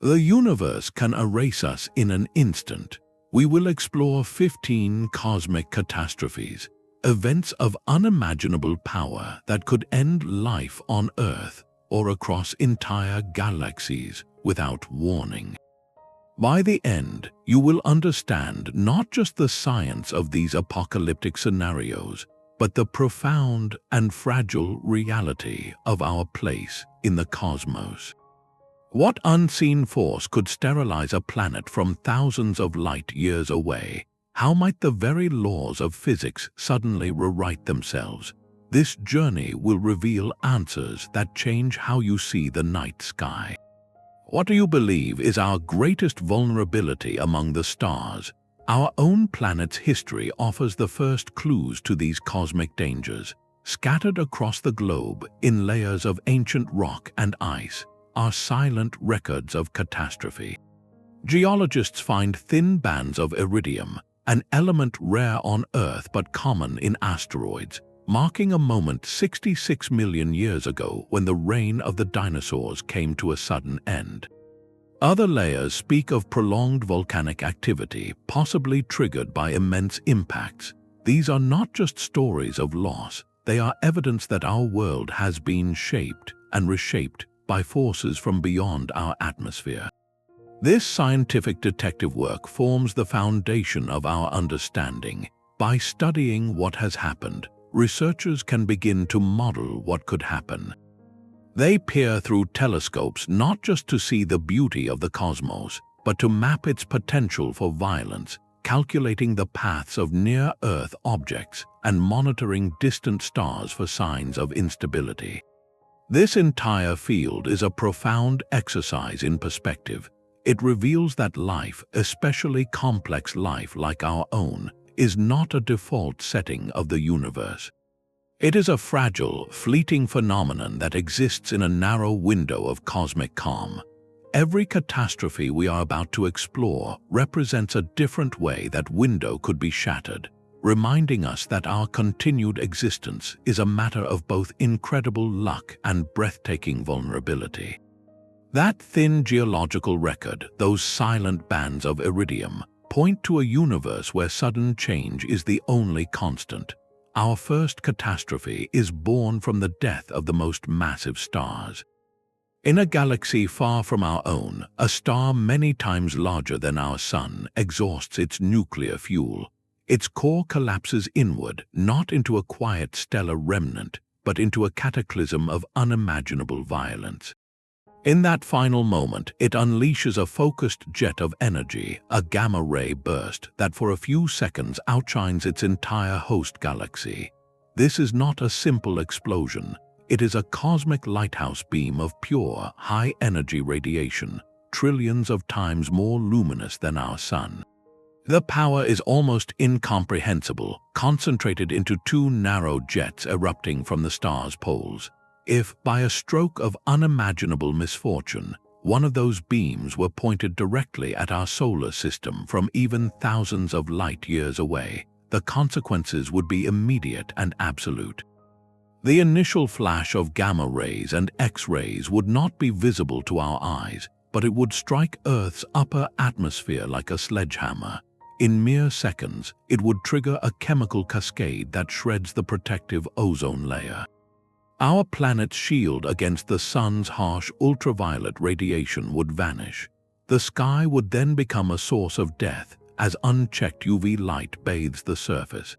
The universe can erase us in an instant. We will explore 15 cosmic catastrophes, events of unimaginable power that could end life on Earth or across entire galaxies without warning. By the end, you will understand not just the science of these apocalyptic scenarios, but the profound and fragile reality of our place in the cosmos. What unseen force could sterilize a planet from thousands of light years away? How might the very laws of physics suddenly rewrite themselves? This journey will reveal answers that change how you see the night sky. What do you believe is our greatest vulnerability among the stars? Our own planet's history offers the first clues to these cosmic dangers. Scattered across the globe in layers of ancient rock and ice are silent records of catastrophe. Geologists find thin bands of iridium, an element rare on Earth but common in asteroids, marking a moment 66 million years ago when the reign of the dinosaurs came to a sudden end. Other layers speak of prolonged volcanic activity, possibly triggered by immense impacts. These are not just stories of loss, they are evidence that our world has been shaped and reshaped by forces from beyond our atmosphere. This scientific detective work forms the foundation of our understanding. By studying what has happened, researchers can begin to model what could happen. They peer through telescopes not just to see the beauty of the cosmos, but to map its potential for violence, calculating the paths of near-Earth objects and monitoring distant stars for signs of instability. This entire field is a profound exercise in perspective. It reveals that life, especially complex life like our own, is not a default setting of the universe. It is a fragile, fleeting phenomenon that exists in a narrow window of cosmic calm. Every catastrophe we are about to explore represents a different way that window could be shattered, reminding us that our continued existence is a matter of both incredible luck and breathtaking vulnerability. That thin geological record, those silent bands of iridium, point to a universe where sudden change is the only constant. Our first catastrophe is born from the death of the most massive stars. In a galaxy far from our own, a star many times larger than our Sun exhausts its nuclear fuel. Its core collapses inward, not into a quiet stellar remnant, but into a cataclysm of unimaginable violence. In that final moment, it unleashes a focused jet of energy, a gamma-ray burst that for a few seconds outshines its entire host galaxy. This is not a simple explosion. It is a cosmic lighthouse beam of pure, high-energy radiation, trillions of times more luminous than our Sun. The power is almost incomprehensible, concentrated into two narrow jets erupting from the star's poles. If, by a stroke of unimaginable misfortune, one of those beams were pointed directly at our solar system from even thousands of light years away, the consequences would be immediate and absolute. The initial flash of gamma rays and X-rays would not be visible to our eyes, but it would strike Earth's upper atmosphere like a sledgehammer. In mere seconds, it would trigger a chemical cascade that shreds the protective ozone layer. Our planet's shield against the Sun's harsh ultraviolet radiation would vanish. The sky would then become a source of death as unchecked UV light bathes the surface.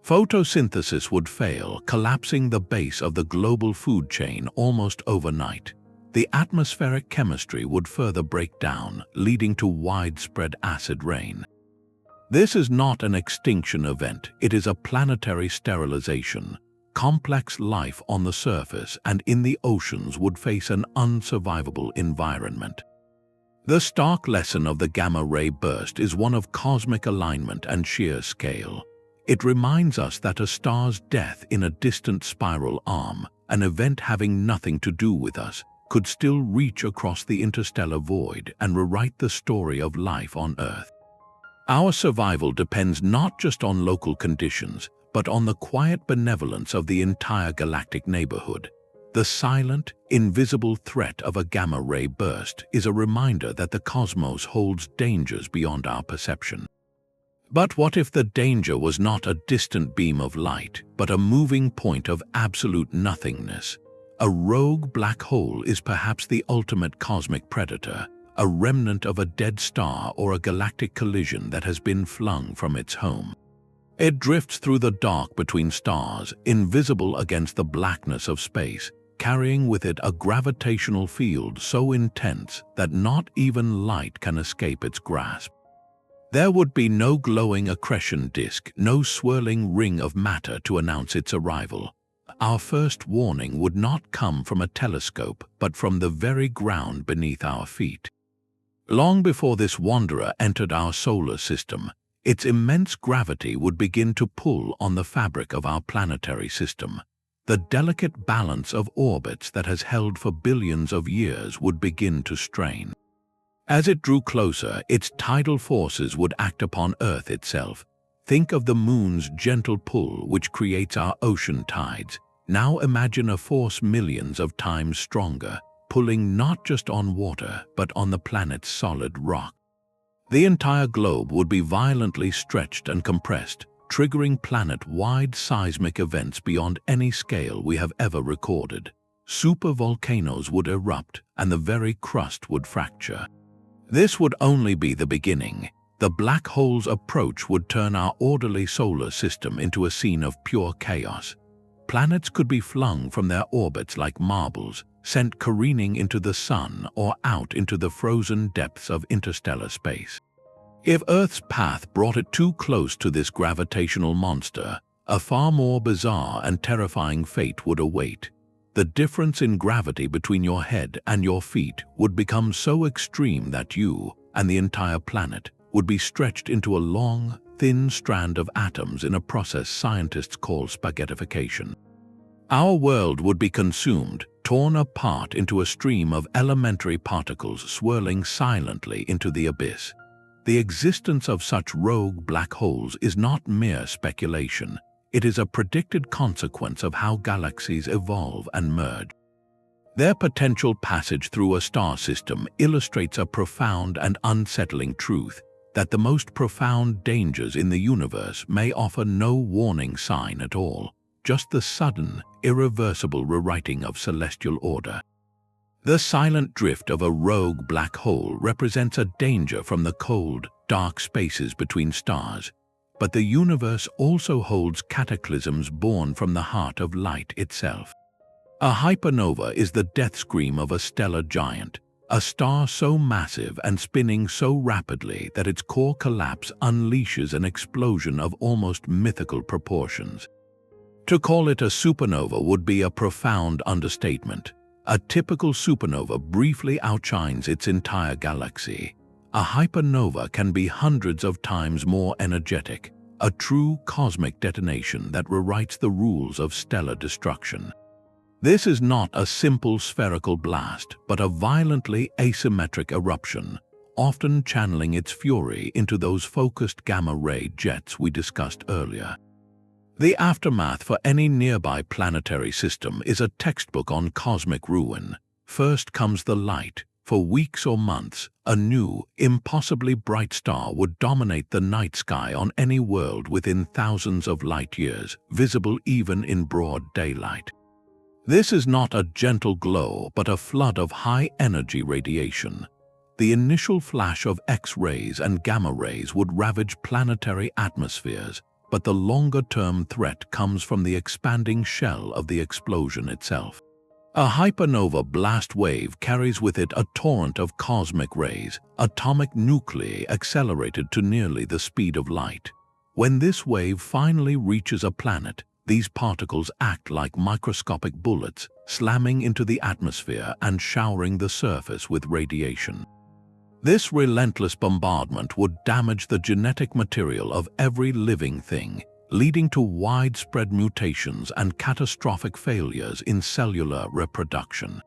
Photosynthesis would fail, collapsing the base of the global food chain almost overnight. The atmospheric chemistry would further break down, leading to widespread acid rain. This is not an extinction event, it is a planetary sterilization. Complex life on the surface and in the oceans would face an unsurvivable environment. The stark lesson of the gamma-ray burst is one of cosmic alignment and sheer scale. It reminds us that a star's death in a distant spiral arm, an event having nothing to do with us, could still reach across the interstellar void and rewrite the story of life on Earth. Our survival depends not just on local conditions, but on the quiet benevolence of the entire galactic neighborhood. The silent, invisible threat of a gamma-ray burst is a reminder that the cosmos holds dangers beyond our perception. But what if the danger was not a distant beam of light, but a moving point of absolute nothingness? A rogue black hole is perhaps the ultimate cosmic predator, a remnant of a dead star or a galactic collision that has been flung from its home. It drifts through the dark between stars, invisible against the blackness of space, carrying with it a gravitational field so intense that not even light can escape its grasp. There would be no glowing accretion disk, no swirling ring of matter to announce its arrival. Our first warning would not come from a telescope, but from the very ground beneath our feet. Long before this wanderer entered our solar system, its immense gravity would begin to pull on the fabric of our planetary system. The delicate balance of orbits that has held for billions of years would begin to strain. As it drew closer, its tidal forces would act upon Earth itself. Think of the moon's gentle pull which creates our ocean tides. Now imagine a force millions of times stronger, pulling not just on water, but on the planet's solid rock. The entire globe would be violently stretched and compressed, triggering planet-wide seismic events beyond any scale we have ever recorded. Supervolcanoes would erupt, and the very crust would fracture. This would only be the beginning. The black hole's approach would turn our orderly solar system into a scene of pure chaos. Planets could be flung from their orbits like marbles, sent careening into the sun or out into the frozen depths of interstellar space. If Earth's path brought it too close to this gravitational monster, a far more bizarre and terrifying fate would await. The difference in gravity between your head and your feet would become so extreme that you and the entire planet would be stretched into a long, thin strand of atoms in a process scientists call spaghettification. Our world would be consumed, torn apart into a stream of elementary particles swirling silently into the abyss. The existence of such rogue black holes is not mere speculation. It is a predicted consequence of how galaxies evolve and merge. Their potential passage through a star system illustrates a profound and unsettling truth, that the most profound dangers in the universe may offer no warning sign at all, just the sudden, irreversible rewriting of celestial order. The silent drift of a rogue black hole represents a danger from the cold, dark spaces between stars. But the universe also holds cataclysms born from the heart of light itself. A hypernova is the death scream of a stellar giant, a star so massive and spinning so rapidly that its core collapse unleashes an explosion of almost mythical proportions. To call it a supernova would be a profound understatement. A typical supernova briefly outshines its entire galaxy. A hypernova can be hundreds of times more energetic, a true cosmic detonation that rewrites the rules of stellar destruction. This is not a simple spherical blast, but a violently asymmetric eruption, often channeling its fury into those focused gamma-ray jets we discussed earlier. The aftermath for any nearby planetary system is a textbook on cosmic ruin. First comes the light. For weeks or months, a new, impossibly bright star would dominate the night sky on any world within thousands of light years, visible even in broad daylight. This is not a gentle glow, but a flood of high-energy radiation. The initial flash of X-rays and gamma rays would ravage planetary atmospheres, but the longer-term threat comes from the expanding shell of the explosion itself. A hypernova blast wave carries with it a torrent of cosmic rays, atomic nuclei accelerated to nearly the speed of light. When this wave finally reaches a planet, these particles act like microscopic bullets, slamming into the atmosphere and showering the surface with radiation. This relentless bombardment would damage the genetic material of every living thing, leading to widespread mutations and catastrophic failures in cellular reproduction.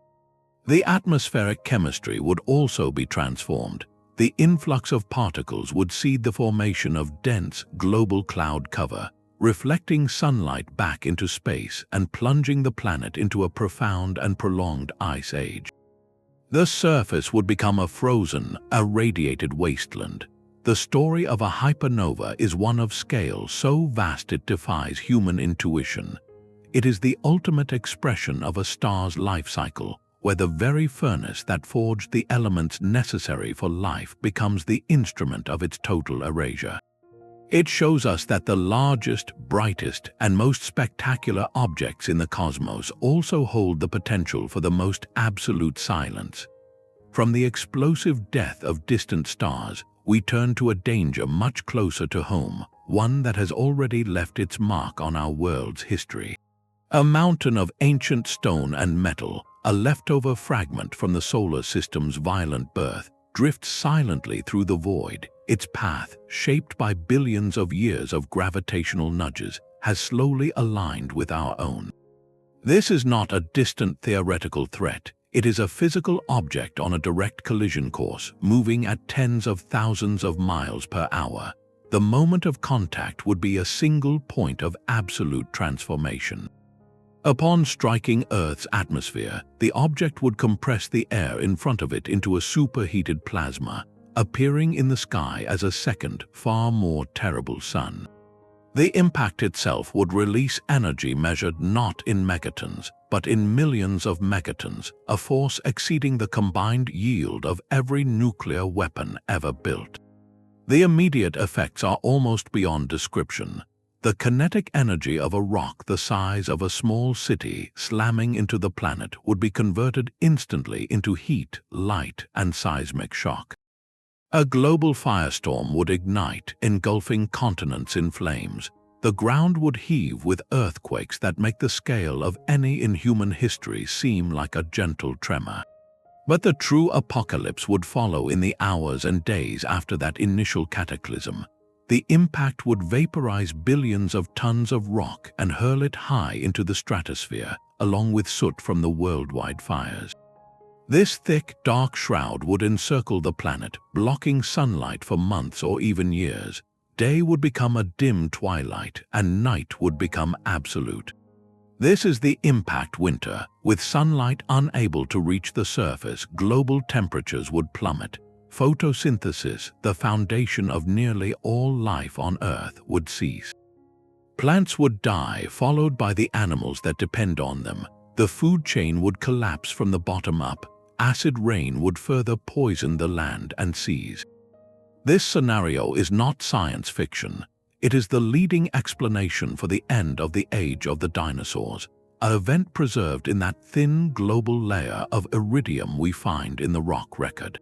The atmospheric chemistry would also be transformed. The influx of particles would seed the formation of dense global cloud cover, reflecting sunlight back into space and plunging the planet into a profound and prolonged ice age. The surface would become a frozen, irradiated wasteland. The story of a hypernova is one of scale so vast it defies human intuition. It is the ultimate expression of a star's life cycle, where the very furnace that forged the elements necessary for life becomes the instrument of its total erasure. It shows us that the largest, brightest, and most spectacular objects in the cosmos also hold the potential for the most absolute silence. From the explosive death of distant stars, we turn to a danger much closer to home, one that has already left its mark on our world's history. A mountain of ancient stone and metal, a leftover fragment from the solar system's violent birth, drifts silently through the void. Its path, shaped by billions of years of gravitational nudges, has slowly aligned with our own. This is not a distant theoretical threat. It is a physical object on a direct collision course, moving at tens of thousands of miles per hour. The moment of contact would be a single point of absolute transformation. Upon striking Earth's atmosphere, the object would compress the air in front of it into a superheated plasma, appearing in the sky as a second, far more terrible sun. The impact itself would release energy measured not in megatons, but in millions of megatons, a force exceeding the combined yield of every nuclear weapon ever built. The immediate effects are almost beyond description. The kinetic energy of a rock the size of a small city slamming into the planet would be converted instantly into heat, light, and seismic shock. A global firestorm would ignite, engulfing continents in flames. The ground would heave with earthquakes that make the scale of any in human history seem like a gentle tremor. But the true apocalypse would follow in the hours and days after that initial cataclysm. The impact would vaporize billions of tons of rock and hurl it high into the stratosphere, along with soot from the worldwide fires. This thick, dark shroud would encircle the planet, blocking sunlight for months or even years. Day would become a dim twilight, and night would become absolute. This is the impact winter. With sunlight unable to reach the surface, global temperatures would plummet. Photosynthesis, the foundation of nearly all life on Earth, would cease. Plants would die, followed by the animals that depend on them. The food chain would collapse from the bottom up. Acid rain would further poison the land and seas. This scenario is not science fiction. It is the leading explanation for the end of the age of the dinosaurs, an event preserved in that thin global layer of iridium we find in the rock record.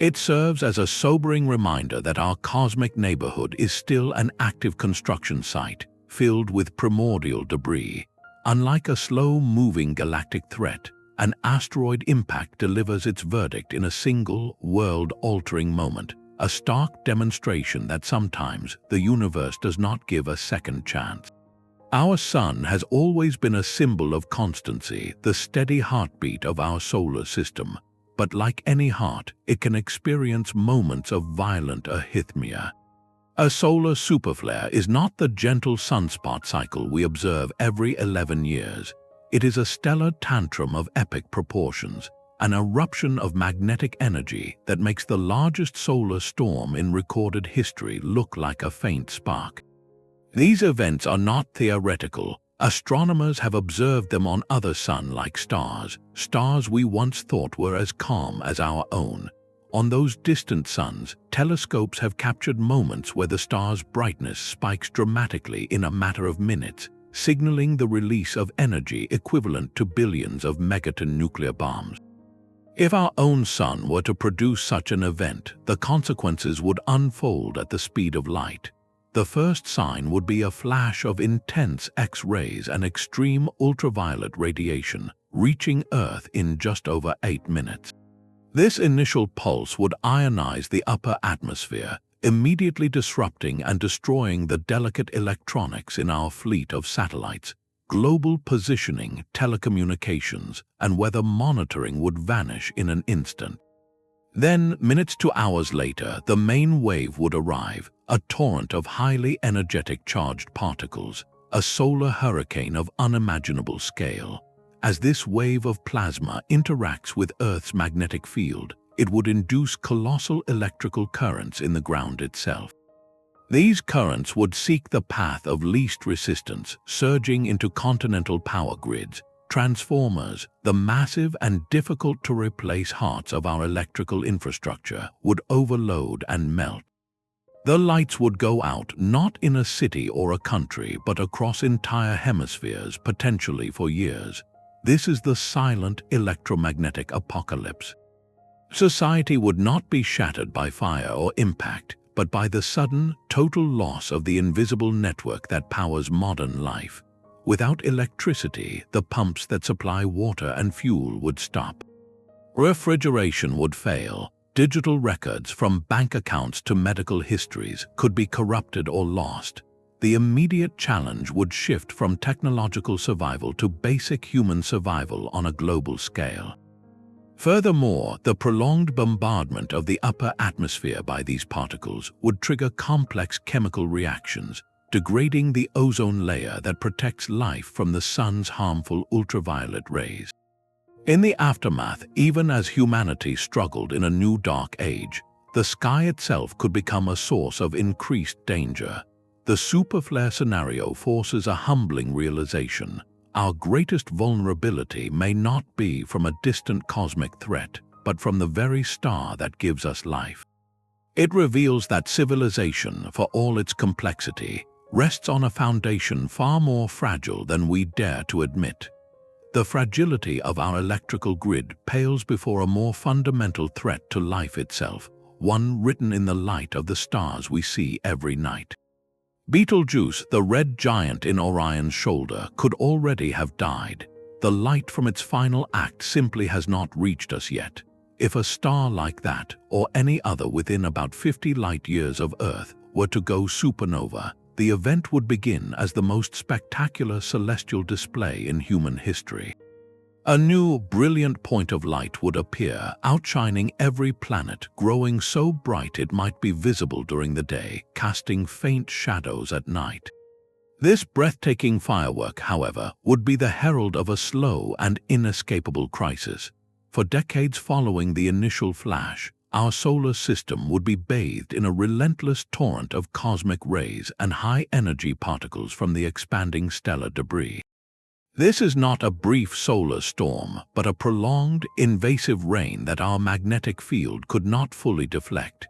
It serves as a sobering reminder that our cosmic neighborhood is still an active construction site, filled with primordial debris. Unlike a slow-moving galactic threat, an asteroid impact delivers its verdict in a single, world-altering moment, a stark demonstration that sometimes the universe does not give a second chance. Our sun has always been a symbol of constancy, the steady heartbeat of our solar system. But like any heart, it can experience moments of violent arrhythmia. A solar superflare is not the gentle sunspot cycle we observe every 11 years. It is a stellar tantrum of epic proportions, an eruption of magnetic energy that makes the largest solar storm in recorded history look like a faint spark. These events are not theoretical. Astronomers have observed them on other sun-like stars, stars we once thought were as calm as our own. On those distant suns, telescopes have captured moments where the star's brightness spikes dramatically in a matter of minutes, signaling the release of energy equivalent to billions of megaton nuclear bombs. If our own sun were to produce such an event, the consequences would unfold at the speed of light. The first sign would be a flash of intense X-rays and extreme ultraviolet radiation, reaching Earth in just over 8 minutes. This initial pulse would ionize the upper atmosphere, immediately disrupting and destroying the delicate electronics in our fleet of satellites. Global positioning, telecommunications, and weather monitoring would vanish in an instant. Then, minutes to hours later, the main wave would arrive, a torrent of highly energetic charged particles, a solar hurricane of unimaginable scale. As this wave of plasma interacts with Earth's magnetic field, it would induce colossal electrical currents in the ground itself. These currents would seek the path of least resistance, surging into continental power grids, transformers. The massive and difficult-to-replace hearts of our electrical infrastructure would overload and melt. The lights would go out not in a city or a country, but across entire hemispheres, potentially for years. This is the silent electromagnetic apocalypse. Society would not be shattered by fire or impact, but by the sudden, total loss of the invisible network that powers modern life. Without electricity, the pumps that supply water and fuel would stop. Refrigeration would fail. Digital records, from bank accounts to medical histories, could be corrupted or lost. The immediate challenge would shift from technological survival to basic human survival on a global scale. Furthermore, the prolonged bombardment of the upper atmosphere by these particles would trigger complex chemical reactions, degrading the ozone layer that protects life from the sun's harmful ultraviolet rays. In the aftermath, even as humanity struggled in a new dark age, the sky itself could become a source of increased danger. The superflare scenario forces a humbling realization. Our greatest vulnerability may not be from a distant cosmic threat, but from the very star that gives us life. It reveals that civilization, for all its complexity, rests on a foundation far more fragile than we dare to admit. The fragility of our electrical grid pales before a more fundamental threat to life itself, one written in the light of the stars we see every night. Betelgeuse, the red giant in Orion's shoulder, could already have died. The light from its final act simply has not reached us yet. If a star like that, or any other within about 50 light-years of Earth, were to go supernova, the event would begin as the most spectacular celestial display in human history. A new, brilliant point of light would appear, outshining every planet, growing so bright it might be visible during the day, casting faint shadows at night. This breathtaking firework, however, would be the herald of a slow and inescapable crisis. For decades following the initial flash, our solar system would be bathed in a relentless torrent of cosmic rays and high-energy particles from the expanding stellar debris. This is not a brief solar storm, but a prolonged, invasive rain that our magnetic field could not fully deflect.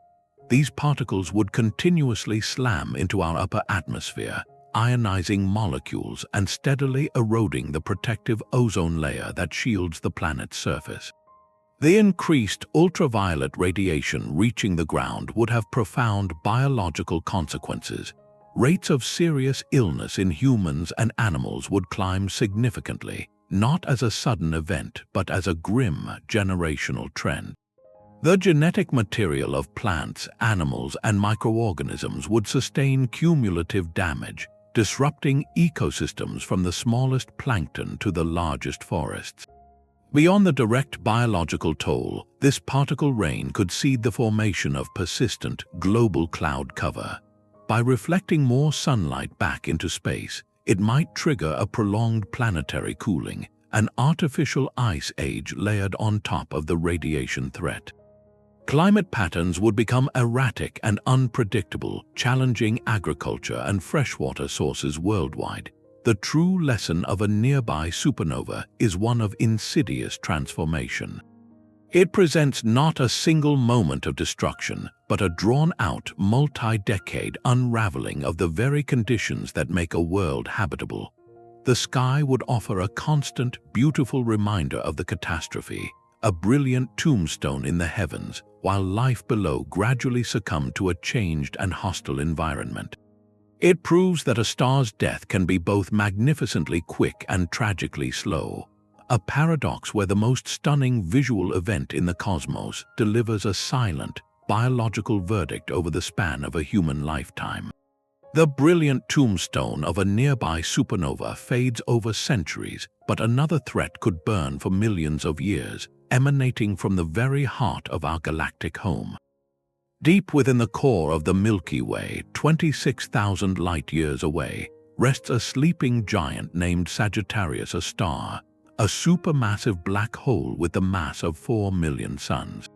These particles would continuously slam into our upper atmosphere, ionizing molecules and steadily eroding the protective ozone layer that shields the planet's surface. The increased ultraviolet radiation reaching the ground would have profound biological consequences. Rates of serious illness in humans and animals would climb significantly, not as a sudden event, but as a grim generational trend. The genetic material of plants, animals, and microorganisms would sustain cumulative damage, disrupting ecosystems from the smallest plankton to the largest forests. Beyond the direct biological toll, this particle rain could seed the formation of persistent, global cloud cover. By reflecting more sunlight back into space, it might trigger a prolonged planetary cooling, an artificial ice age layered on top of the radiation threat. Climate patterns would become erratic and unpredictable, challenging agriculture and freshwater sources worldwide. The true lesson of a nearby supernova is one of insidious transformation. It presents not a single moment of destruction, but a drawn-out, multi-decade unraveling of the very conditions that make a world habitable. The sky would offer a constant, beautiful reminder of the catastrophe, a brilliant tombstone in the heavens, while life below gradually succumbed to a changed and hostile environment. It proves that a star's death can be both magnificently quick and tragically slow, a paradox where the most stunning visual event in the cosmos delivers a silent, biological verdict over the span of a human lifetime. The brilliant tombstone of a nearby supernova fades over centuries, but another threat could burn for millions of years, emanating from the very heart of our galactic home. Deep within the core of the Milky Way, 26,000 light-years away, rests a sleeping giant named Sagittarius, a star, a supermassive black hole with the mass of 4 million suns.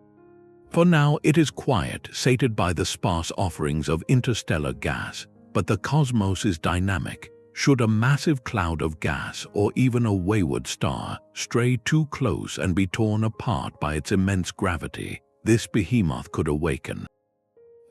For now, it is quiet, sated by the sparse offerings of interstellar gas, but the cosmos is dynamic. Should a massive cloud of gas or even a wayward star stray too close and be torn apart by its immense gravity, this behemoth could awaken.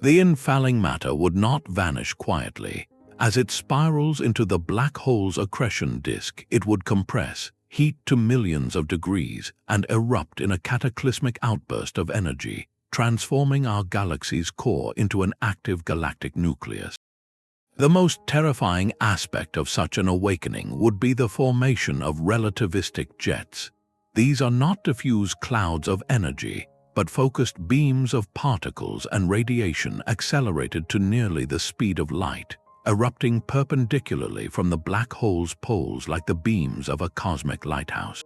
The infalling matter would not vanish quietly. As it spirals into the black hole's accretion disk, it would compress, heat to millions of degrees, and erupt in a cataclysmic outburst of energy, transforming our galaxy's core into an active galactic nucleus. The most terrifying aspect of such an awakening would be the formation of relativistic jets. These are not diffuse clouds of energy, but focused beams of particles and radiation accelerated to nearly the speed of light, erupting perpendicularly from the black hole's poles like the beams of a cosmic lighthouse.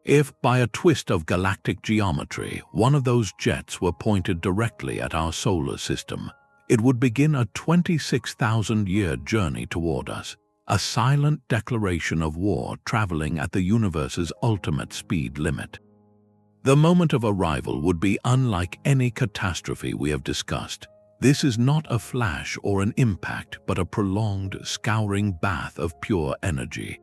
If, by a twist of galactic geometry, one of those jets were pointed directly at our solar system, it would begin a 26,000-year journey toward us, a silent declaration of war traveling at the universe's ultimate speed limit. The moment of arrival would be unlike any catastrophe we have discussed. This is not a flash or an impact, but a prolonged, scouring bath of pure energy.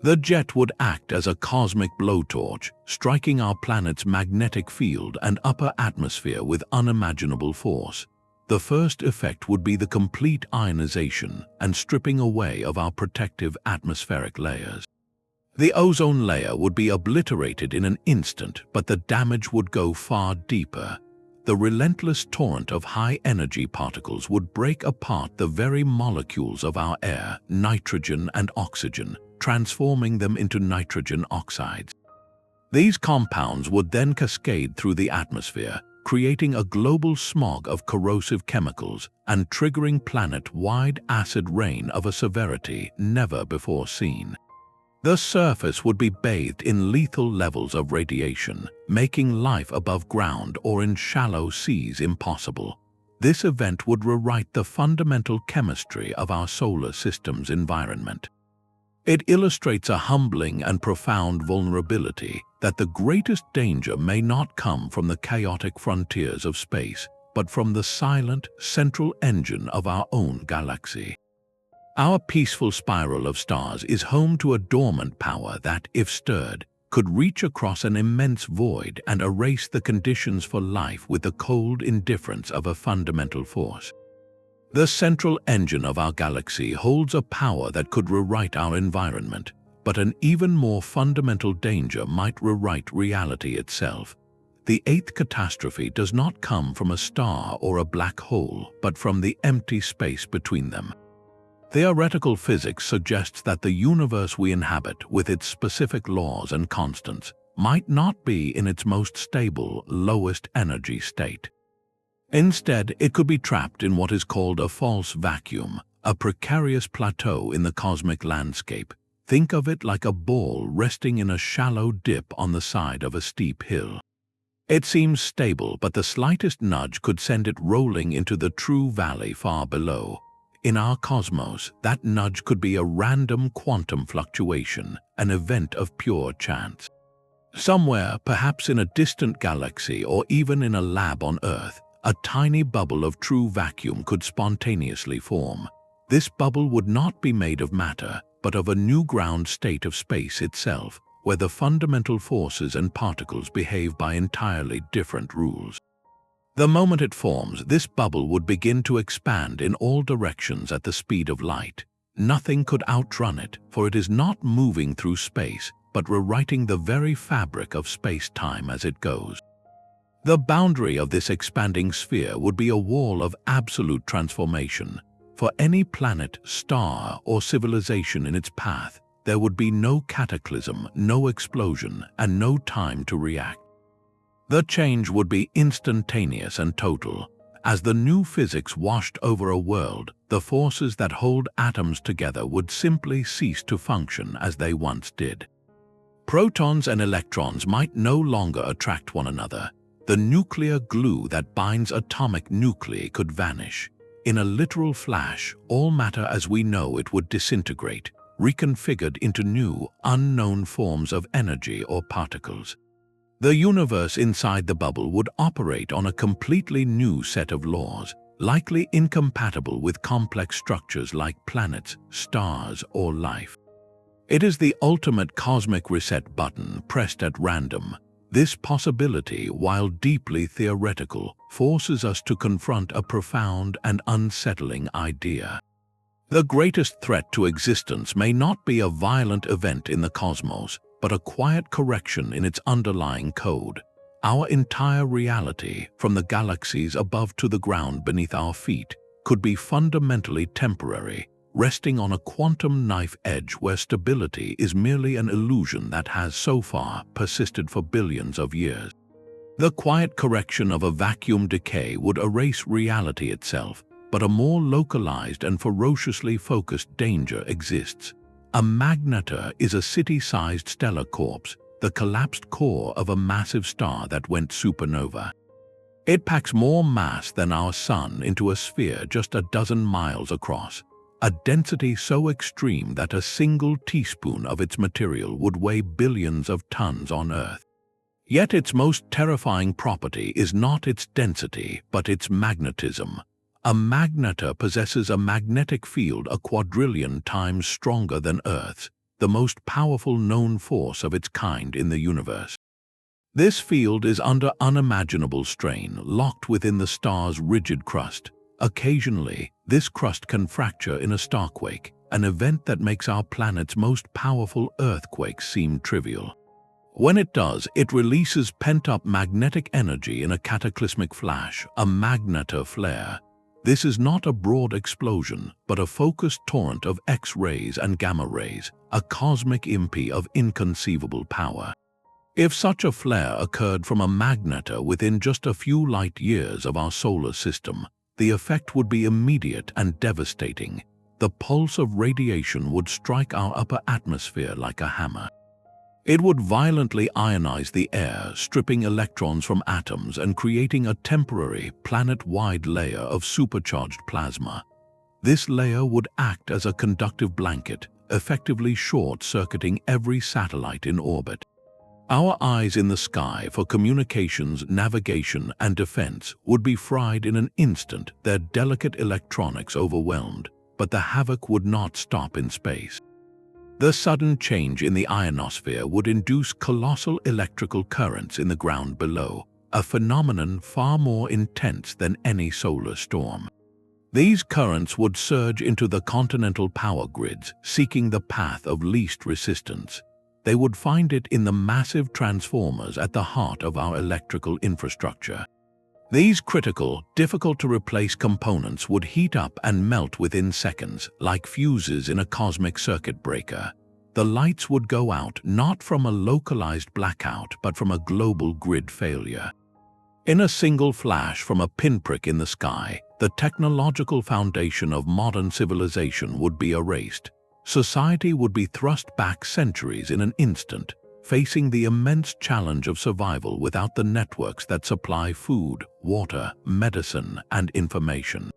The jet would act as a cosmic blowtorch, striking our planet's magnetic field and upper atmosphere with unimaginable force. The first effect would be the complete ionization and stripping away of our protective atmospheric layers. The ozone layer would be obliterated in an instant, but the damage would go far deeper. The relentless torrent of high-energy particles would break apart the very molecules of our air, nitrogen and oxygen, transforming them into nitrogen oxides. These compounds would then cascade through the atmosphere, creating a global smog of corrosive chemicals and triggering planet-wide acid rain of a severity never before seen. The surface would be bathed in lethal levels of radiation, making life above ground or in shallow seas impossible. This event would rewrite the fundamental chemistry of our solar system's environment. It illustrates a humbling and profound vulnerability that the greatest danger may not come from the chaotic frontiers of space, but from the silent, central engine of our own galaxy. Our peaceful spiral of stars is home to a dormant power that, if stirred, could reach across an immense void and erase the conditions for life with the cold indifference of a fundamental force. The central engine of our galaxy holds a power that could rewrite our environment, but an even more fundamental danger might rewrite reality itself. The eighth catastrophe does not come from a star or a black hole, but from the empty space between them. Theoretical physics suggests that the universe we inhabit, with its specific laws and constants, might not be in its most stable, lowest energy state. Instead, it could be trapped in what is called a false vacuum, a precarious plateau in the cosmic landscape. Think of it like a ball resting in a shallow dip on the side of a steep hill. It seems stable, but the slightest nudge could send it rolling into the true valley far below. In our cosmos, that nudge could be a random quantum fluctuation, an event of pure chance. Somewhere, perhaps in a distant galaxy or even in a lab on Earth, a tiny bubble of true vacuum could spontaneously form. This bubble would not be made of matter, but of a new ground state of space itself, where the fundamental forces and particles behave by entirely different rules. The moment it forms, this bubble would begin to expand in all directions at the speed of light. Nothing could outrun it, for it is not moving through space, but rewriting the very fabric of space-time as it goes. The boundary of this expanding sphere would be a wall of absolute transformation. For any planet, star, or civilization in its path, there would be no cataclysm, no explosion, and no time to react. The change would be instantaneous and total. As the new physics washed over a world, the forces that hold atoms together would simply cease to function as they once did. Protons and electrons might no longer attract one another. the nuclear glue that binds atomic nuclei could vanish. In a literal flash, all matter as we know it would disintegrate, reconfigured into new, unknown forms of energy or particles. The universe inside the bubble would operate on a completely new set of laws, likely incompatible with complex structures like planets, stars, or life. It is the ultimate cosmic reset button pressed at random. This possibility, while deeply theoretical, forces us to confront a profound and unsettling idea. The greatest threat to existence may not be a violent event in the cosmos, but a quiet correction in its underlying code. Our entire reality, from the galaxies above to the ground beneath our feet, could be fundamentally temporary, resting on a quantum knife edge where stability is merely an illusion that has so far persisted for billions of years. The quiet correction of a vacuum decay would erase reality itself, but a more localized and ferociously focused danger exists. A Magnetar is a city-sized stellar corpse, the collapsed core of a massive star that went supernova. It packs more mass than our Sun into a sphere just a dozen miles across, a density so extreme that a single teaspoon of its material would weigh billions of tons on Earth. Yet its most terrifying property is not its density, but its magnetism. A Magnetar possesses a magnetic field a quadrillion times stronger than Earth's, the most powerful known force of its kind in the universe. This field is under unimaginable strain, locked within the star's rigid crust. Occasionally, this crust can fracture in a starquake, an event that makes our planet's most powerful earthquakes seem trivial. When it does, it releases pent-up magnetic energy in a cataclysmic flash, a Magnetar flare. This is not a broad explosion, but a focused torrent of X-rays and gamma rays, a cosmic impi of inconceivable power. If such a flare occurred from a Magnetar within just a few light years of our solar system, the effect would be immediate and devastating. The pulse of radiation would strike our upper atmosphere like a hammer. It would violently ionize the air, stripping electrons from atoms and creating a temporary, planet-wide layer of supercharged plasma. This layer would act as a conductive blanket, effectively short-circuiting every satellite in orbit. Our eyes in the sky for communications, navigation, and defense would be fried in an instant, their delicate electronics overwhelmed, but the havoc would not stop in space. The sudden change in the ionosphere would induce colossal electrical currents in the ground below, a phenomenon far more intense than any solar storm. These currents would surge into the continental power grids, seeking the path of least resistance. They would find it in the massive transformers at the heart of our electrical infrastructure. These critical, difficult-to-replace components would heat up and melt within seconds, like fuses in a cosmic circuit breaker. The lights would go out not from a localized blackout, but from a global grid failure. In a single flash from a pinprick in the sky, the technological foundation of modern civilization would be erased. Society would be thrust back centuries in an instant, facing the immense challenge of survival without the networks that supply food, water, medicine, and information.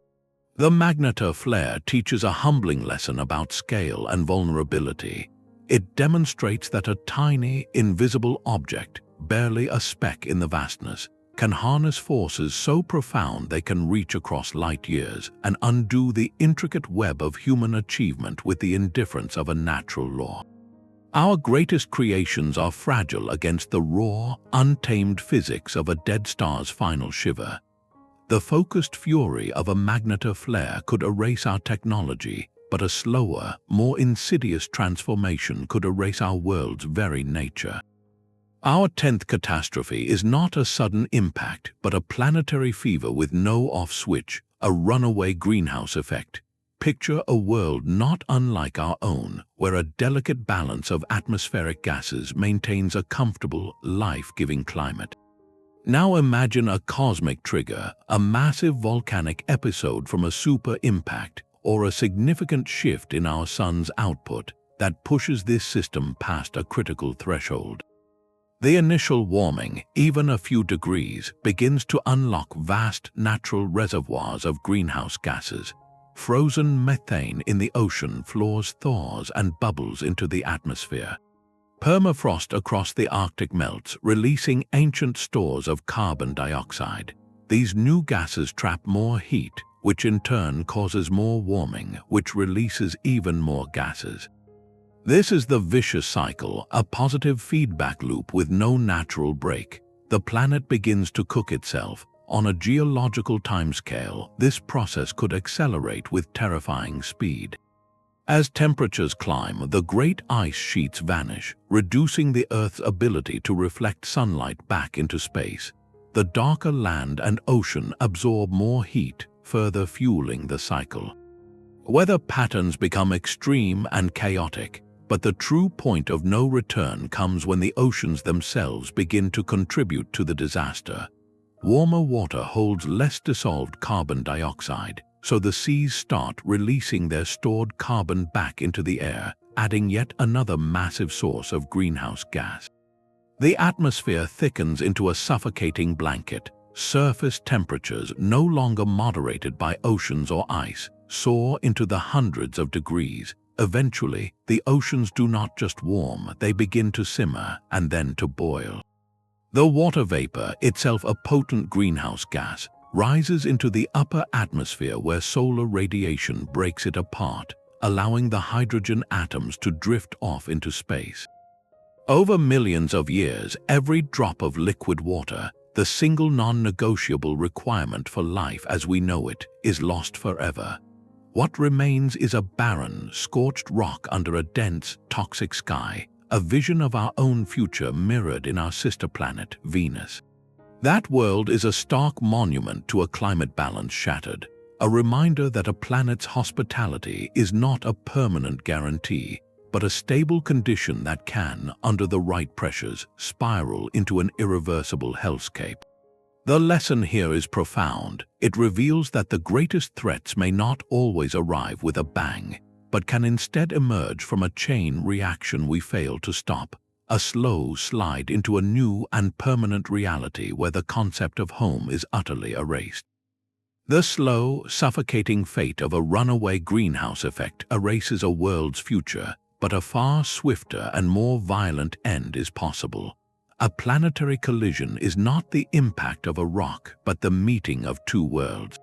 The Magnetar flare teaches a humbling lesson about scale and vulnerability. It demonstrates that a tiny, invisible object, barely a speck in the vastness, can harness forces so profound they can reach across light years and undo the intricate web of human achievement with the indifference of a natural law. Our greatest creations are fragile against the raw, untamed physics of a dead star's final shiver. The focused fury of a Magnetar flare could erase our technology, but a slower, more insidious transformation could erase our world's very nature. Our 10th catastrophe is not a sudden impact, but a planetary fever with no off switch, a runaway greenhouse effect. Picture a world not unlike our own, where a delicate balance of atmospheric gases maintains a comfortable, life-giving climate. Now imagine a cosmic trigger, a massive volcanic episode from a super impact, or a significant shift in our Sun's output that pushes this system past a critical threshold. The initial warming, even a few degrees, begins to unlock vast natural reservoirs of greenhouse gases. Frozen methane in the ocean floors thaws and bubbles into the atmosphere. Permafrost across the Arctic melts, releasing ancient stores of carbon dioxide. These new gases trap more heat, which in turn causes more warming, which releases even more gases. This is the vicious cycle, a positive feedback loop with no natural break. The planet begins to cook itself. On a geological timescale, this process could accelerate with terrifying speed. As temperatures climb, the great ice sheets vanish, reducing the Earth's ability to reflect sunlight back into space. The darker land and ocean absorb more heat, further fueling the cycle. Weather patterns become extreme and chaotic, but the true point of no return comes when the oceans themselves begin to contribute to the disaster. Warmer water holds less dissolved carbon dioxide, so the seas start releasing their stored carbon back into the air, adding yet another massive source of greenhouse gas. The atmosphere thickens into a suffocating blanket. Surface temperatures, no longer moderated by oceans or ice, soar into the hundreds of degrees. Eventually, the oceans do not just warm, they begin to simmer and then to boil. The water vapor, itself a potent greenhouse gas, rises into the upper atmosphere where solar radiation breaks it apart, allowing the hydrogen atoms to drift off into space. Over millions of years, every drop of liquid water, the single non-negotiable requirement for life as we know it, is lost forever. What remains is a barren, scorched rock under a dense, toxic sky, a vision of our own future mirrored in our sister planet, Venus. That world is a stark monument to a climate balance shattered, a reminder that a planet's hospitality is not a permanent guarantee, but a stable condition that can, under the right pressures, spiral into an irreversible hellscape. The lesson here is profound. It reveals that the greatest threats may not always arrive with a bang, but can instead emerge from a chain reaction we fail to stop, a slow slide into a new and permanent reality where the concept of home is utterly erased. The slow, suffocating fate of a runaway greenhouse effect erases a world's future, but a far swifter and more violent end is possible. A planetary collision is not the impact of a rock, but the meeting of two worlds.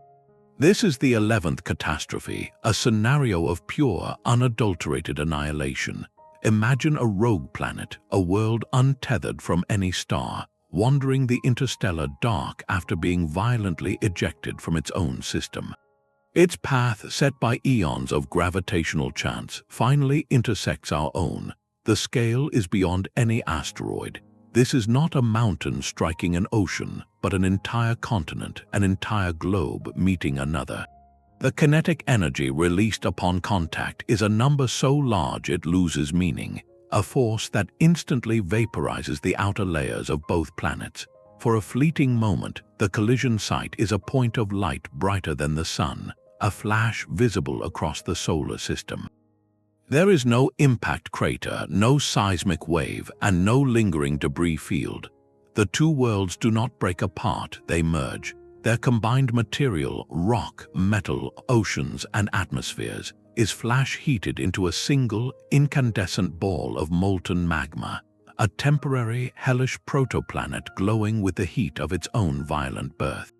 This is the 11th catastrophe, a scenario of pure, unadulterated annihilation. Imagine a rogue planet, a world untethered from any star, wandering the interstellar dark after being violently ejected from its own system. Its path, set by eons of gravitational chance, finally intersects our own. The scale is beyond any asteroid. This is not a mountain striking an ocean, but an entire continent, an entire globe meeting another. The kinetic energy released upon contact is a number so large it loses meaning, a force that instantly vaporizes the outer layers of both planets. For a fleeting moment, the collision site is a point of light brighter than the sun, a flash visible across the solar system. There is no impact crater, no seismic wave, and no lingering debris field. The two worlds do not break apart, they merge. Their combined material, rock, metal, oceans, and atmospheres, is flash-heated into a single, incandescent ball of molten magma, a temporary, hellish protoplanet glowing with the heat of its own violent birth.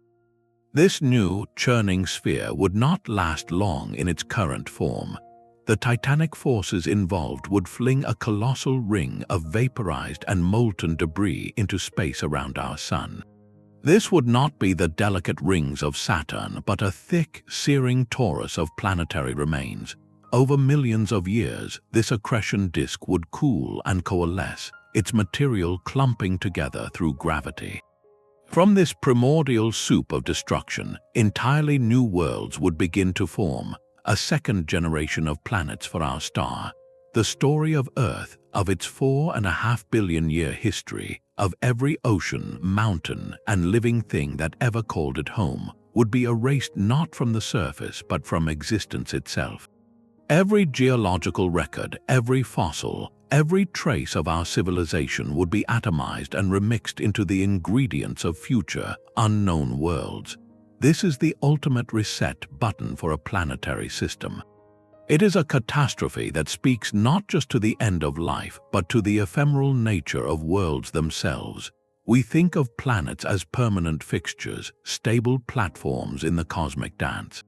This new, churning sphere would not last long in its current form. The titanic forces involved would fling a colossal ring of vaporized and molten debris into space around our sun. This would not be the delicate rings of Saturn, but a thick, searing torus of planetary remains. Over millions of years, this accretion disk would cool and coalesce, its material clumping together through gravity. From this primordial soup of destruction, entirely new worlds would begin to form, a second generation of planets for our star. The story of Earth, of its 4.5 billion-year history, of every ocean, mountain, and living thing that ever called it home, would be erased not from the surface but from existence itself. Every geological record, every fossil, every trace of our civilization would be atomized and remixed into the ingredients of future, unknown worlds. This is the ultimate reset button for a planetary system. It is a catastrophe that speaks not just to the end of life, but to the ephemeral nature of worlds themselves. We think of planets as permanent fixtures, stable platforms in the cosmic dance.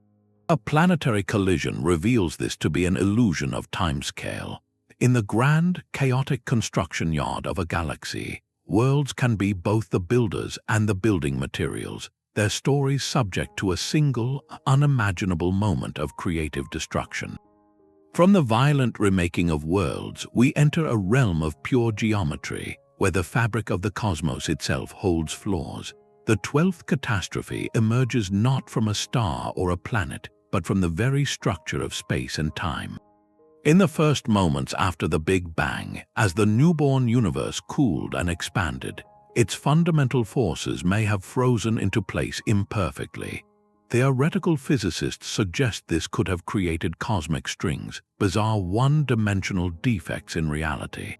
A planetary collision reveals this to be an illusion of timescale. In the grand, chaotic construction yard of a galaxy, worlds can be both the builders and the building materials, their stories subject to a single, unimaginable moment of creative destruction. From the violent remaking of worlds, we enter a realm of pure geometry, where the fabric of the cosmos itself holds flaws. The 12th catastrophe emerges not from a star or a planet, but from the very structure of space and time. In the first moments after the Big Bang, as the newborn universe cooled and expanded, its fundamental forces may have frozen into place imperfectly. Theoretical physicists suggest this could have created cosmic strings, bizarre one-dimensional defects in reality.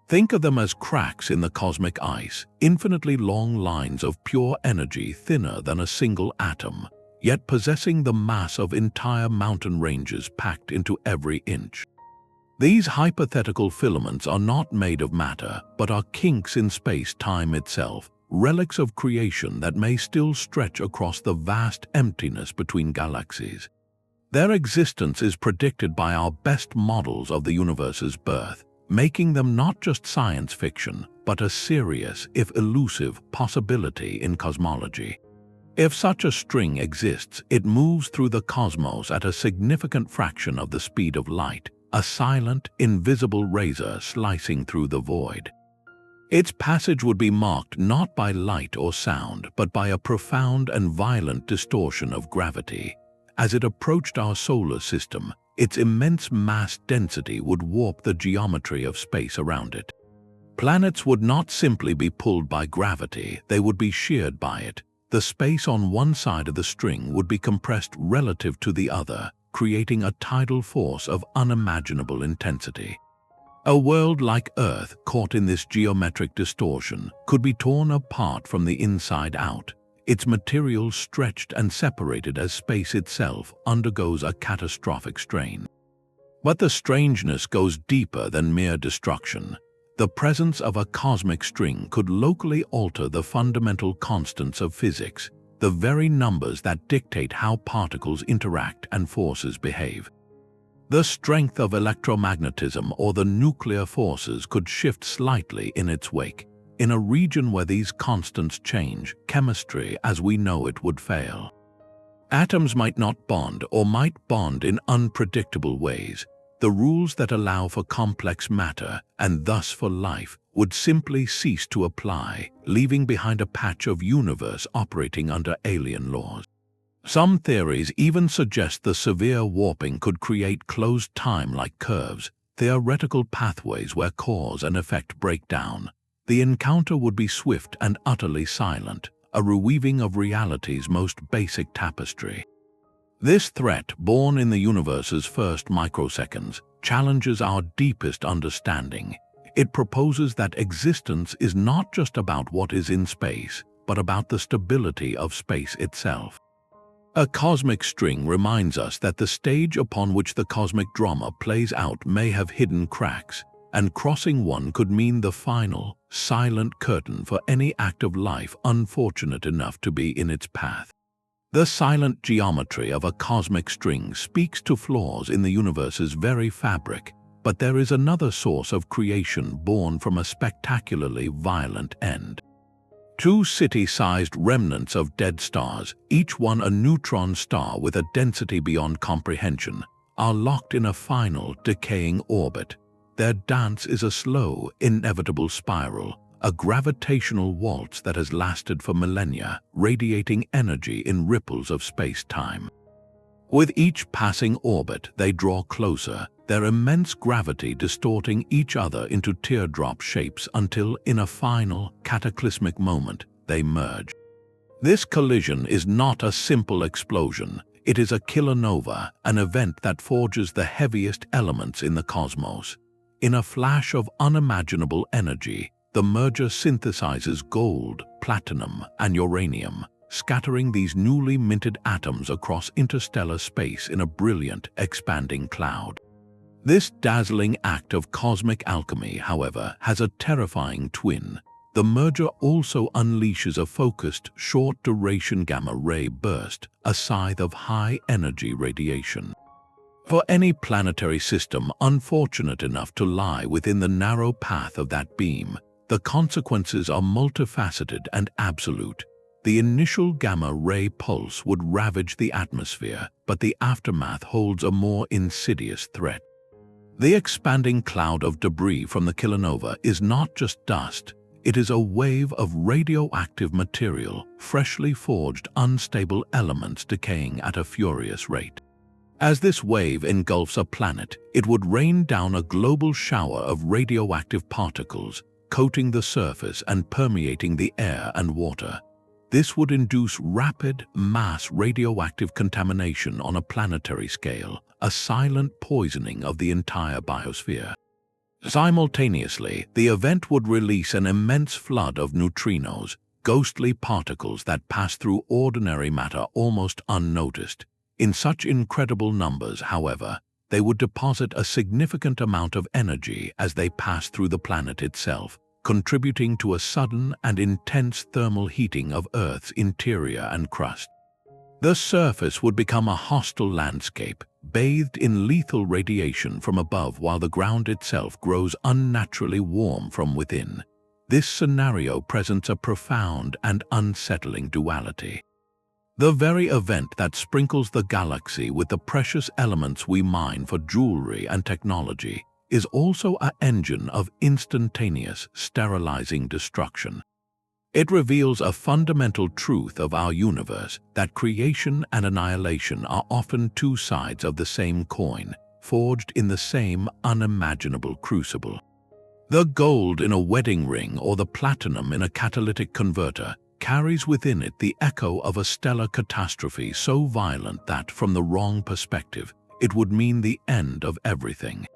Think of them as cracks in the cosmic ice, infinitely long lines of pure energy thinner than a single atom, yet possessing the mass of entire mountain ranges packed into every inch. These hypothetical filaments are not made of matter, but are kinks in space-time itself, relics of creation that may still stretch across the vast emptiness between galaxies. Their existence is predicted by our best models of the universe's birth, making them not just science fiction, but a serious, if elusive, possibility in cosmology. If such a string exists, it moves through the cosmos at a significant fraction of the speed of light, a silent, invisible razor slicing through the void. Its passage would be marked not by light or sound, but by a profound and violent distortion of gravity. As it approached our solar system, its immense mass density would warp the geometry of space around it. Planets would not simply be pulled by gravity, they would be sheared by it. The space on one side of the string would be compressed relative to the other, creating a tidal force of unimaginable intensity. A world like Earth, caught in this geometric distortion, could be torn apart from the inside out, its materials stretched and separated as space itself undergoes a catastrophic strain. But the strangeness goes deeper than mere destruction. The presence of a cosmic string could locally alter the fundamental constants of physics, the very numbers that dictate how particles interact and forces behave. The strength of electromagnetism or the nuclear forces could shift slightly in its wake. In a region where these constants change, chemistry as we know it would fail. Atoms might not bond or might bond in unpredictable ways. The rules that allow for complex matter, and thus for life, would simply cease to apply, leaving behind a patch of universe operating under alien laws. Some theories even suggest the severe warping could create closed time-like curves, theoretical pathways where cause and effect break down. The encounter would be swift and utterly silent, a reweaving of reality's most basic tapestry. This threat, born in the universe's first microseconds, challenges our deepest understanding. It proposes that existence is not just about what is in space, but about the stability of space itself. A cosmic string reminds us that the stage upon which the cosmic drama plays out may have hidden cracks, and crossing one could mean the final, silent curtain for any act of life unfortunate enough to be in its path. The silent geometry of a cosmic string speaks to flaws in the universe's very fabric, but there is another source of creation born from a spectacularly violent end. Two city-sized remnants of dead stars, each one a neutron star with a density beyond comprehension, are locked in a final, decaying orbit. Their dance is a slow, inevitable spiral, a gravitational waltz that has lasted for millennia, radiating energy in ripples of space-time. With each passing orbit, they draw closer, their immense gravity distorting each other into teardrop shapes until, in a final, cataclysmic moment, they merge. This collision is not a simple explosion. It is a kilonova, an event that forges the heaviest elements in the cosmos. In a flash of unimaginable energy, the merger synthesizes gold, platinum, and uranium, scattering these newly minted atoms across interstellar space in a brilliant, expanding cloud. This dazzling act of cosmic alchemy, however, has a terrifying twin. The merger also unleashes a focused, short-duration gamma-ray burst, a scythe of high-energy radiation. For any planetary system unfortunate enough to lie within the narrow path of that beam, the consequences are multifaceted and absolute. The initial gamma-ray pulse would ravage the atmosphere, but the aftermath holds a more insidious threat. The expanding cloud of debris from the kilonova is not just dust. It is a wave of radioactive material, freshly forged, unstable elements decaying at a furious rate. As this wave engulfs a planet, it would rain down a global shower of radioactive particles, coating the surface and permeating the air and water. This would induce rapid, mass radioactive contamination on a planetary scale, a silent poisoning of the entire biosphere. Simultaneously, the event would release an immense flood of neutrinos, ghostly particles that pass through ordinary matter almost unnoticed. In such incredible numbers, however, they would deposit a significant amount of energy as they pass through the planet itself, contributing to a sudden and intense thermal heating of Earth's interior and crust. The surface would become a hostile landscape, bathed in lethal radiation from above while the ground itself grows unnaturally warm from within. This scenario presents a profound and unsettling duality. The very event that sprinkles the galaxy with the precious elements we mine for jewelry and technology is also an engine of instantaneous, sterilizing destruction. It reveals a fundamental truth of our universe, that creation and annihilation are often two sides of the same coin, forged in the same unimaginable crucible. The gold in a wedding ring or the platinum in a catalytic converter carries within it the echo of a stellar catastrophe so violent that, from the wrong perspective, it would mean the end of everything.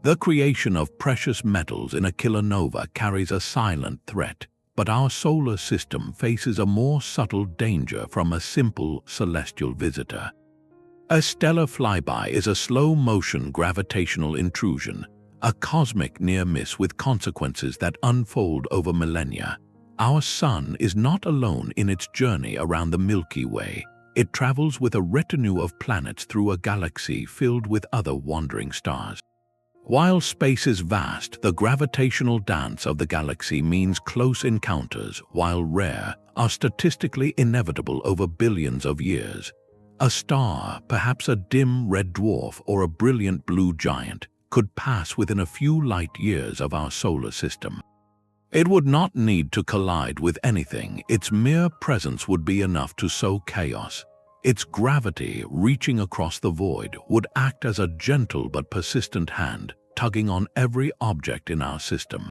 The creation of precious metals in a kilonova carries a silent threat, but our solar system faces a more subtle danger from a simple celestial visitor. A stellar flyby is a slow-motion gravitational intrusion, a cosmic near-miss with consequences that unfold over millennia. Our Sun is not alone in its journey around the Milky Way. It travels with a retinue of planets through a galaxy filled with other wandering stars. While space is vast, the gravitational dance of the galaxy means close encounters, while rare, are statistically inevitable over billions of years. A star, perhaps a dim red dwarf or a brilliant blue giant, could pass within a few light years of our solar system. It would not need to collide with anything. Its mere presence would be enough to sow chaos. Its gravity, reaching across the void, would act as a gentle but persistent hand, tugging on every object in our system.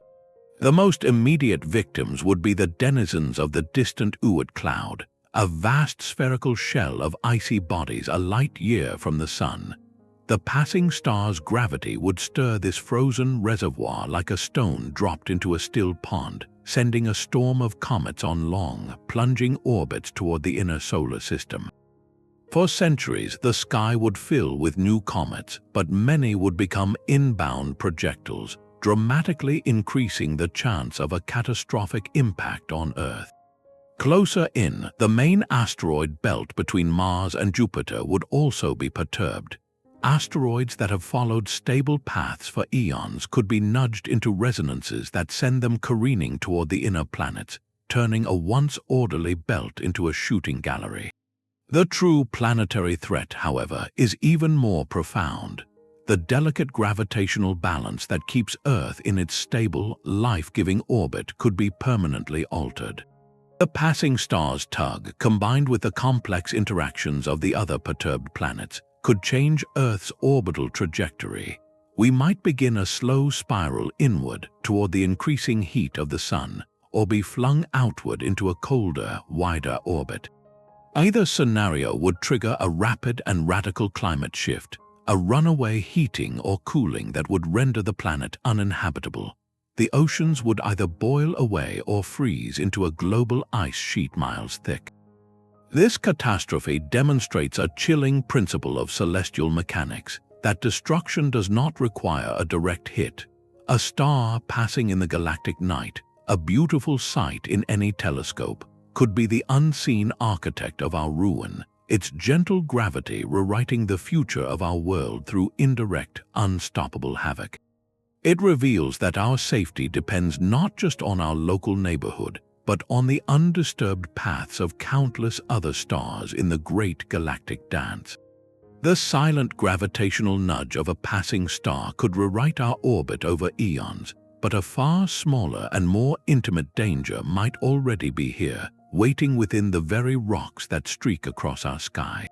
The most immediate victims would be the denizens of the distant Oort cloud, a vast spherical shell of icy bodies a light year from the Sun. The passing star's gravity would stir this frozen reservoir like a stone dropped into a still pond, sending a storm of comets on long, plunging orbits toward the inner solar system. For centuries, the sky would fill with new comets, but many would become inbound projectiles, dramatically increasing the chance of a catastrophic impact on Earth. Closer in, the main asteroid belt between Mars and Jupiter would also be perturbed. Asteroids that have followed stable paths for eons could be nudged into resonances that send them careening toward the inner planets, turning a once orderly belt into a shooting gallery. The true planetary threat, however, is even more profound. The delicate gravitational balance that keeps Earth in its stable, life-giving orbit could be permanently altered. The passing star's tug, combined with the complex interactions of the other perturbed planets, could change Earth's orbital trajectory. We might begin a slow spiral inward toward the increasing heat of the Sun, or be flung outward into a colder, wider orbit. Either scenario would trigger a rapid and radical climate shift, a runaway heating or cooling that would render the planet uninhabitable. The oceans would either boil away or freeze into a global ice sheet miles thick. This catastrophe demonstrates a chilling principle of celestial mechanics, that destruction does not require a direct hit. A star passing in the galactic night, a beautiful sight in any telescope, could be the unseen architect of our ruin, its gentle gravity rewriting the future of our world through indirect, unstoppable havoc. It reveals that our safety depends not just on our local neighborhood, but on the undisturbed paths of countless other stars in the great galactic dance. The silent gravitational nudge of a passing star could rewrite our orbit over eons, but a far smaller and more intimate danger might already be here, waiting within the very rocks that streak across our sky.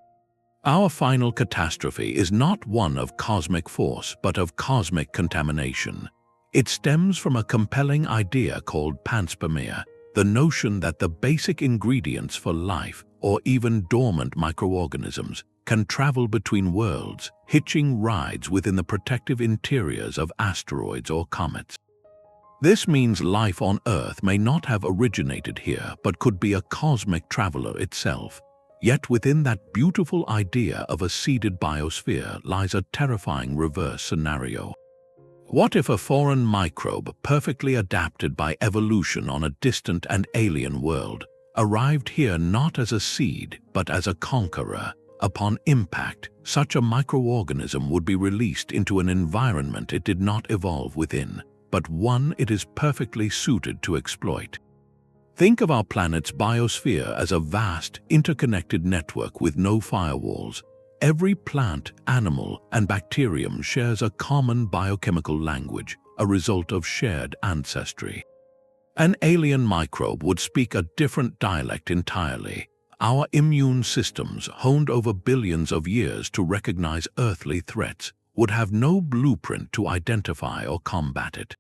Our final catastrophe is not one of cosmic force, but of cosmic contamination. It stems from a compelling idea called panspermia, the notion that the basic ingredients for life, or even dormant microorganisms, can travel between worlds, hitching rides within the protective interiors of asteroids or comets. This means life on Earth may not have originated here, but could be a cosmic traveler itself. Yet within that beautiful idea of a seeded biosphere lies a terrifying reverse scenario. What if a foreign microbe, perfectly adapted by evolution on a distant and alien world, arrived here not as a seed, but as a conqueror? Upon impact, such a microorganism would be released into an environment it did not evolve within, but one it is perfectly suited to exploit. Think of our planet's biosphere as a vast, interconnected network with no firewalls. Every plant, animal, and bacterium shares a common biochemical language, a result of shared ancestry. An alien microbe would speak a different dialect entirely. Our immune systems, honed over billions of years to recognize earthly threats, would have no blueprint to identify or combat it.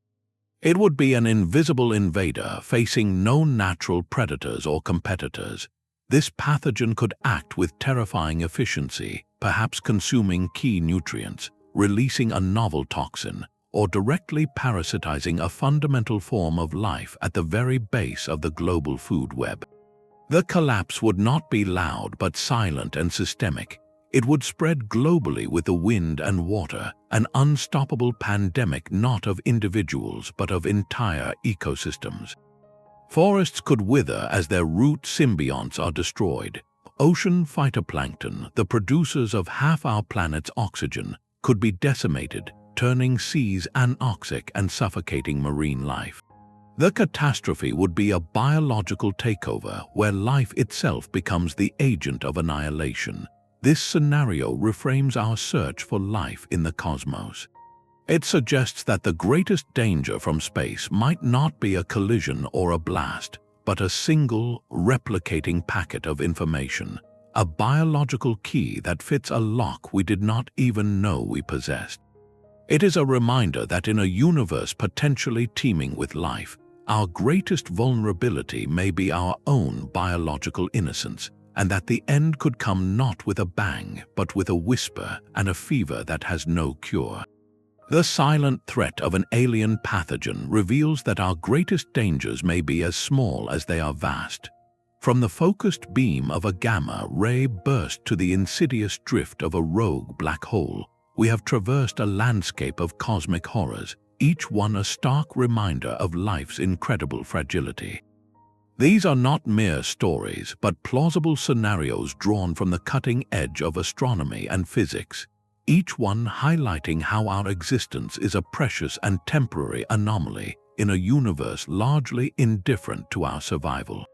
It would be an invisible invader facing no natural predators or competitors. This pathogen could act with terrifying efficiency, perhaps consuming key nutrients, releasing a novel toxin, or directly parasitizing a fundamental form of life at the very base of the global food web. The collapse would not be loud but silent and systemic. It would spread globally with the wind and water, an unstoppable pandemic not of individuals but of entire ecosystems. Forests could wither as their root symbionts are destroyed. Ocean phytoplankton, the producers of half our planet's oxygen, could be decimated, turning seas anoxic and suffocating marine life. The catastrophe would be a biological takeover where life itself becomes the agent of annihilation. This scenario reframes our search for life in the cosmos. It suggests that the greatest danger from space might not be a collision or a blast, but a single, replicating packet of information, a biological key that fits a lock we did not even know we possessed. It is a reminder that in a universe potentially teeming with life, our greatest vulnerability may be our own biological innocence, and that the end could come not with a bang, but with a whisper and a fever that has no cure. The silent threat of an alien pathogen reveals that our greatest dangers may be as small as they are vast. From the focused beam of a gamma ray burst to the insidious drift of a rogue black hole, we have traversed a landscape of cosmic horrors, each one a stark reminder of life's incredible fragility. These are not mere stories, but plausible scenarios drawn from the cutting edge of astronomy and physics, each one highlighting how our existence is a precious and temporary anomaly in a universe largely indifferent to our survival.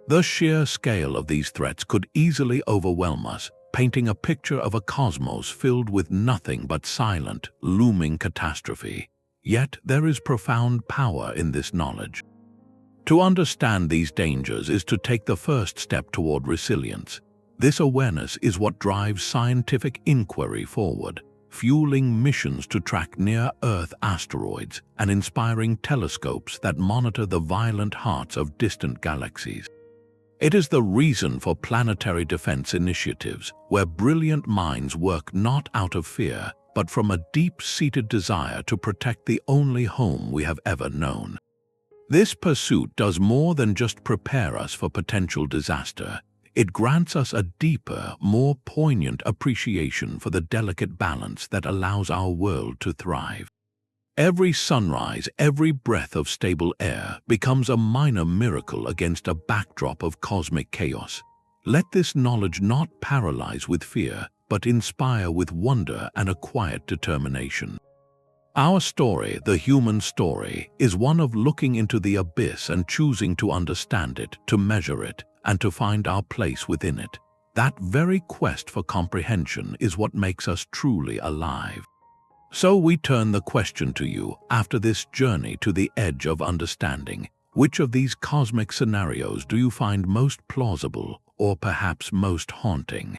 The sheer scale of these threats could easily overwhelm us, painting a picture of a cosmos filled with nothing but silent, looming catastrophe. Yet there is profound power in this knowledge. To understand these dangers is to take the first step toward resilience. This awareness is what drives scientific inquiry forward, fueling missions to track near-Earth asteroids and inspiring telescopes that monitor the violent hearts of distant galaxies. It is the reason for planetary defense initiatives, where brilliant minds work not out of fear, but from a deep-seated desire to protect the only home we have ever known. This pursuit does more than just prepare us for potential disaster. It grants us a deeper, more poignant appreciation for the delicate balance that allows our world to thrive. Every sunrise, every breath of stable air becomes a minor miracle against a backdrop of cosmic chaos. Let this knowledge not paralyze with fear, but inspire with wonder and a quiet determination. Our story, the human story, is one of looking into the abyss and choosing to understand it, to measure it, and to find our place within it. That very quest for comprehension is what makes us truly alive. So we turn the question to you, after this journey to the edge of understanding, which of these cosmic scenarios do you find most plausible or perhaps most haunting?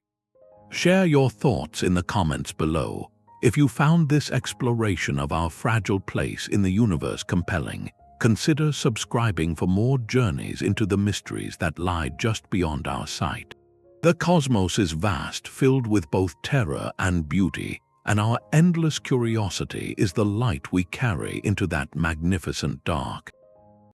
Share your thoughts in the comments below. If you found this exploration of our fragile place in the universe compelling, consider subscribing for more journeys into the mysteries that lie just beyond our sight. The cosmos is vast, filled with both terror and beauty, and our endless curiosity is the light we carry into that magnificent dark.